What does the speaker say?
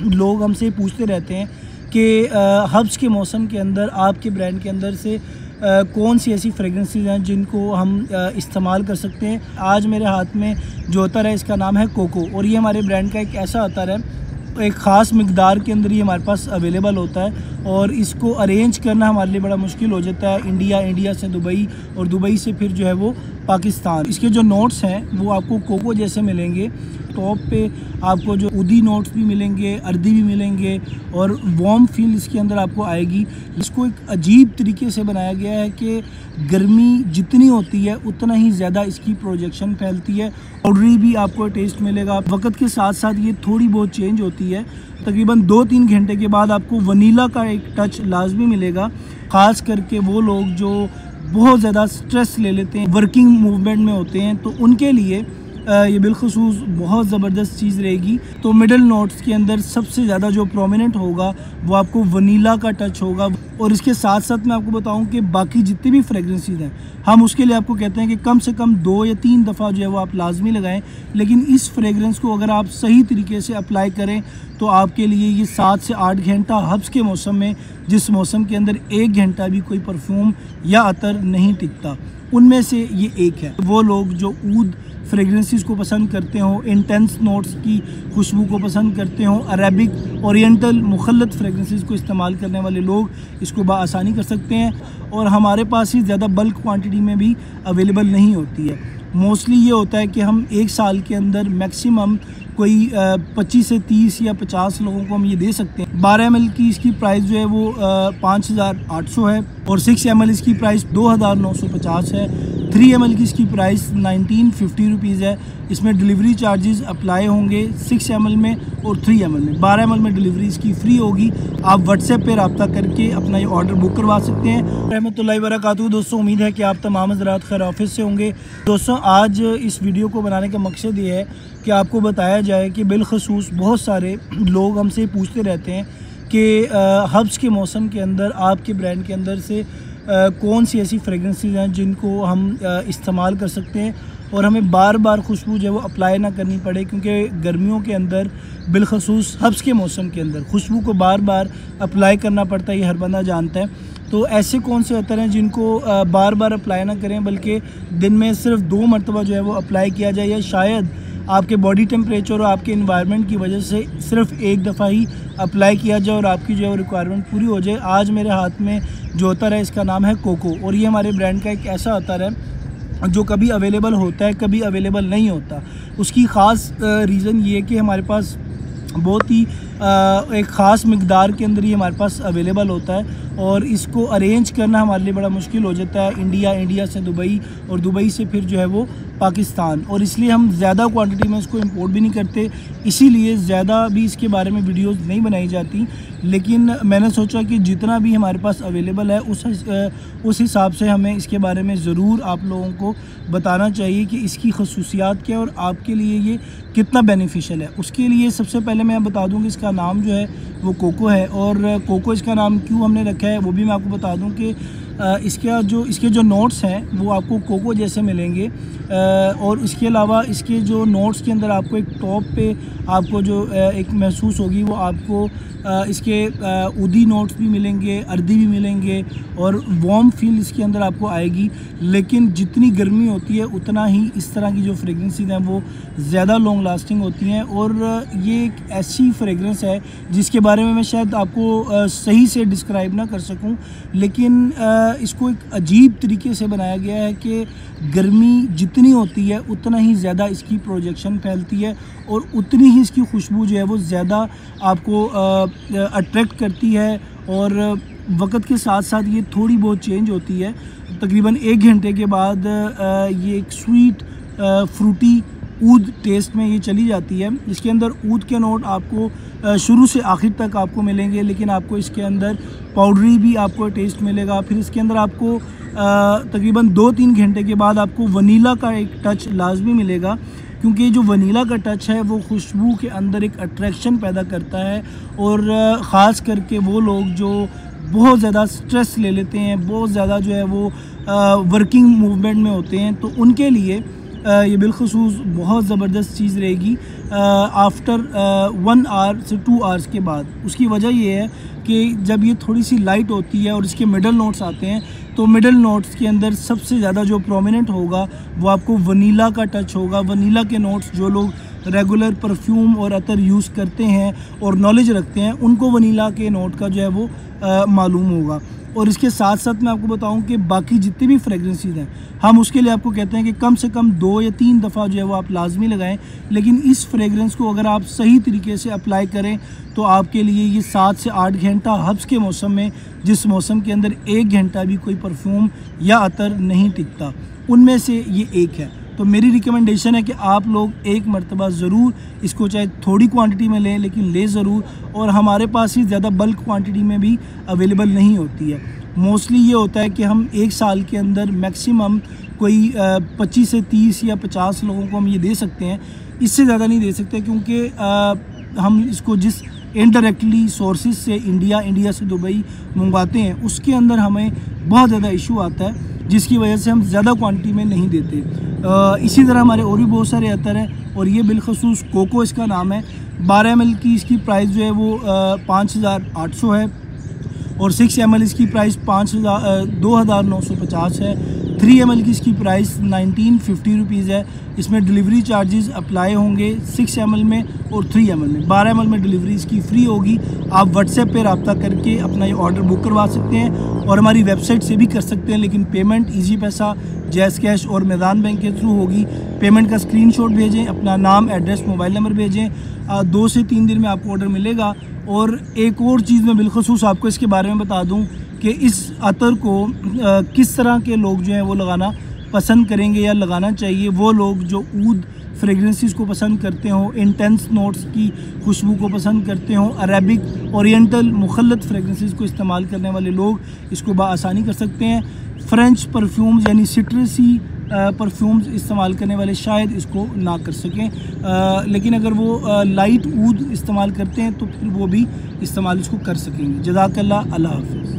लोग हमसे पूछते रहते हैं कि हब्स के मौसम के अंदर आपके ब्रांड के अंदर से कौन सी ऐसी फ्रेगरेंसेस हैं जिनको हम इस्तेमाल कर सकते हैं। आज मेरे हाथ में जो अतर है इसका नाम है कोको, और ये हमारे ब्रांड का एक ऐसा अतर है, एक ख़ास मिकदार के अंदर ये हमारे पास अवेलेबल होता है और इसको अरेंज करना हमारे लिए बड़ा मुश्किल हो जाता है। इंडिया से दुबई और दुबई से फिर जो है वो पाकिस्तान। इसके जो नोट्स हैं वो आपको कोको जैसे मिलेंगे। टॉप पे आपको जो उदी नोट्स भी मिलेंगे, अर्दी भी मिलेंगे और वार्म फील इसके अंदर आपको आएगी। इसको एक अजीब तरीके से बनाया गया है कि गर्मी जितनी होती है उतना ही ज़्यादा इसकी प्रोजेक्शन फैलती है। पाउडरी भी आपको टेस्ट मिलेगा। वक्त के साथ साथ ये थोड़ी बहुत चेंज होती है। तकरीबन 2-3 घंटे के बाद आपको वनीला का एक टच लाजमी मिलेगा। ख़ास करके वो लोग जो बहुत ज़्यादा स्ट्रेस ले लेते हैं, वर्किंग मूवमेंट में होते हैं, तो उनके लिए ये बिलखसूस बहुत ज़बरदस्त चीज़ रहेगी। तो मिडल नोट्स के अंदर सबसे ज़्यादा जो प्रोमिनेंट होगा वो आपको वनीला का टच होगा। और इसके साथ साथ मैं आपको बताऊं कि बाकी जितनी भी फ्रेगरेंसेस हैं हम उसके लिए आपको कहते हैं कि कम से कम 2 या 3 दफ़ा जो है वो आप लाजमी लगाएं। लेकिन इस फ्रेगरेंस को अगर आप सही तरीके से अप्लाई करें तो आपके लिए ये 7 से 8 घंटा हब्स के मौसम में, जिस मौसम के अंदर 1 घंटा भी कोई परफ्यूम या अतर नहीं टिकता, उनमें से ये एक है। वो लोग जो ऊद फ्रेगरेंसेस को पसंद करते हो, इंटेंस नोट्स की खुशबू को पसंद करते हो, अरेबिक ओरिएंटल मुखल्लत फ्रेगरेंसेस को इस्तेमाल करने वाले लोग इसको बाआसानी कर सकते हैं। और हमारे पास ही ज़्यादा बल्क क्वांटिटी में भी अवेलेबल नहीं होती है। मोस्टली ये होता है कि हम 1 साल के अंदर मैक्सिमम कोई 25 से 30 या 50 लोगों को हम ये दे सकते हैं। 12 ml की इसकी प्राइस जो है वो 5800 है और 6 ml इसकी प्राइस 2950 है। 3 ml की इसकी प्राइस 1950 रुपीज़ है। इसमें डिलीवरी चार्जेस अप्लाई होंगे 6 ml में और 3 ml में। 12 ml में डिलीवरी इसकी फ्री होगी। आप व्हाट्सएप पे रब्ता करके अपना ये ऑर्डर बुक करवा सकते हैं। रहमतुल्लाहि व बरकातहू। दोस्तों, उम्मीद है कि आप तमाम हज़रात खैर ऑफिस से होंगे। दोस्तों, आज इस वीडियो को बनाने का मकसद ये है कि आपको बताया जाए कि बिलखसूस बहुत सारे लोग हमसे पूछते रहते हैं कि हब्स के मौसम के अंदर आपके ब्रांड के अंदर से कौन सी ऐसी फ्रेगरेंसेस हैं जिनको हम इस्तेमाल कर सकते हैं और हमें बार बार खुशबू जो है वो अप्लाई ना करनी पड़े, क्योंकि गर्मियों के अंदर बिलखसूस हब्स के मौसम के अंदर खुशबू को बार बार अप्लाई करना पड़ता है, ये हर बंदा जानता है। तो ऐसे कौन से अतर हैं जिनको बार बार अप्लाई ना करें, बल्कि दिन में सिर्फ 2 मरतबा जो है वो अप्लाई किया जाए, या शायद आपके बॉडी टेम्परेचर और आपके इन्वायरमेंट की वजह से सिर्फ 1 दफ़ा ही अप्लाई किया जाए और आपकी जो है रिक्वायरमेंट पूरी हो जाए। आज मेरे हाथ में जो अतर है इसका नाम है कोको, और ये हमारे ब्रांड का एक ऐसा अतर है जो कभी अवेलेबल होता है, कभी अवेलेबल नहीं होता। उसकी ख़ास रीज़न ये है कि हमारे पास बहुत ही एक ख़ास मिकदार के अंदर ही हमारे पास अवेलेबल होता है और इसको अरेंज करना हमारे लिए बड़ा मुश्किल हो जाता है। इंडिया से दुबई और दुबई से फिर जो है वो पाकिस्तान, और इसलिए हम ज़्यादा क्वांटिटी में इसको इंपोर्ट भी नहीं करते, इसीलिए ज़्यादा भी इसके बारे में वीडियोस नहीं बनाई जाती। लेकिन मैंने सोचा कि जितना भी हमारे पास अवेलेबल है उस हिसाब से हमें इसके बारे में ज़रूर आप लोगों को बताना चाहिए कि इसकी खसूसियात क्या है और आपके लिए ये कितना बेनिफिशियल है। उसके लिए सबसे पहले मैं बता दूँ कि इसका नाम जो है वो कोको है, और कोको इसका नाम क्यों हमने रखा है वो भी मैं आपको बता दूँ कि इसके जो नोट्स हैं वो आपको कोको जैसे मिलेंगे। और इसके अलावा इसके जो नोट्स के अंदर आपको एक टॉप पे आपको जो एक महसूस होगी वो आपको इसके उदी नोट्स भी मिलेंगे, अर्दी भी मिलेंगे और वार्म फील इसके अंदर आपको आएगी। लेकिन जितनी गर्मी होती है उतना ही इस तरह की जो फ्रेगरेंसेस हैं वो ज़्यादा लॉन्ग लास्टिंग होती हैं। और ये एक ऐसी फ्रेगरेंस है जिसके बारे में मैं शायद आपको सही से डिस्क्राइब ना कर सकूं, लेकिन इसको एक अजीब तरीके से बनाया गया है कि गर्मी जितनी होती है उतना ही ज़्यादा इसकी प्रोजेक्शन फैलती है और उतनी ही इसकी खुशबू जो है वो ज़्यादा आपको अट्रैक्ट करती है। और वक्त के साथ साथ ये थोड़ी बहुत चेंज होती है। तकरीबन 1 घंटे के बाद ये एक स्वीट फ्रूटी ऊद टेस्ट में ये चली जाती है। इसके अंदर ऊद के नोट आपको शुरू से आखिर तक आपको मिलेंगे, लेकिन आपको इसके अंदर पाउडरी भी आपको टेस्ट मिलेगा। फिर इसके अंदर आपको तकरीबन 2-3 घंटे के बाद आपको वनीला का एक टच लाजमी मिलेगा, क्योंकि जो वनीला का टच है वो खुशबू के अंदर एक अट्रैक्शन पैदा करता है। और ख़ास करके वो लोग जो बहुत ज़्यादा स्ट्रेस ले लेते हैं, बहुत ज़्यादा जो है वो वर्किंग मूवमेंट में होते हैं, तो उनके लिए ये बिलखसूस बहुत ज़बरदस्त चीज़ रहेगी आफ्टर 1 आवर से 2 आवर्स के बाद। उसकी वजह ये है कि जब ये थोड़ी सी लाइट होती है और इसके मिडल नोट्स आते हैं, तो मिडल नोट्स के अंदर सबसे ज़्यादा जो प्रोमिनेंट होगा वो आपको वनीला का टच होगा। वनीला के नोट्स जो लोग रेगुलर परफ्यूम और अतर यूज़ करते हैं और नॉलेज रखते हैं, उनको वनीला के नोट का जो है वो मालूम होगा। और इसके साथ साथ मैं आपको बताऊं कि बाकी जितने भी फ्रेगरेंसेस हैं, हम उसके लिए आपको कहते हैं कि कम से कम 2 या 3 दफ़ा जो है वो आप लाजमी लगाएं। लेकिन इस फ्रेगरेंस को अगर आप सही तरीके से अप्लाई करें तो आपके लिए ये 7 से 8 घंटा हब्स के मौसम में, जिस मौसम के अंदर 1 घंटा भी कोई परफ्यूम या अतर नहीं टिकता, उनमें से ये एक है। तो मेरी रिकमेंडेशन है कि आप लोग एक मरतबा ज़रूर इसको चाहे थोड़ी क्वांटिटी में लें, लेकिन ले ज़रूर। और हमारे पास ही ज़्यादा बल्क क्वांटिटी में भी अवेलेबल नहीं होती है। मोस्टली ये होता है कि हम एक साल के अंदर मैक्सिमम कोई 25 से 30 या 50 लोगों को हम ये दे सकते हैं, इससे ज़्यादा नहीं दे सकते, क्योंकि हम इसको जिस इनडायरेक्टली सोर्सेज से इंडिया से दुबई मंगवाते हैं, उसके अंदर हमें बहुत ज़्यादा इशू आता है, जिसकी वजह से हम ज़्यादा क्वांटिटी में नहीं देते। इसी तरह हमारे और भी बहुत सारे अतर हैं, और ये बिलखसूस कोको इसका नाम है। 12 ml की इसकी प्राइस जो है वो 5800 है, और 6 ml इसकी प्राइस 2950 है। 3 ml की इसकी प्राइस 1950 रुपीज़ है। इसमें डिलीवरी चार्जेस अप्लाई होंगे 6 ml में और 3 ml में। 12 ml में डिलीवरी इसकी फ्री होगी। आप व्हाट्सएप पे रब्ता करके अपना ये ऑर्डर बुक करवा सकते हैं, और हमारी वेबसाइट से भी कर सकते हैं, लेकिन पेमेंट ईजी पैसा, जैज़ कैश और मैदान बैंक के थ्रू होगी। पेमेंट का स्क्रीनशॉट भेजें, अपना नाम, एड्रेस, मोबाइल नंबर भेजें। 2 से 3 दिन में आपको ऑर्डर मिलेगा। और एक और चीज़ मैं बिलखसूस आपको इसके बारे में बता दूं कि इस अतर को किस तरह के लोग जो हैं वो लगाना पसंद करेंगे या लगाना चाहिए। वो लोग जो ऊद फ्रेगरेंसेस को पसंद करते हों, इंटेंस नोट्स की खुशबू को पसंद करते हों, अरेबिक, ओरिएंटल, मुखल्लत फ्रेगरेंसेस को इस्तेमाल करने वाले लोग इसको बआसानी कर सकते हैं। फ्रेंच परफ्यूम्स यानी सिट्रसी परफ्यूम्स इस्तेमाल करने वाले शायद इसको ना कर सकें, लेकिन अगर वो लाइट ऊद इस्तेमाल करते हैं तो फिर वो भी इस्तेमाल इसको कर सकेंगे। जज़ाकल्लाह, अल्लाह हाफ़िज़।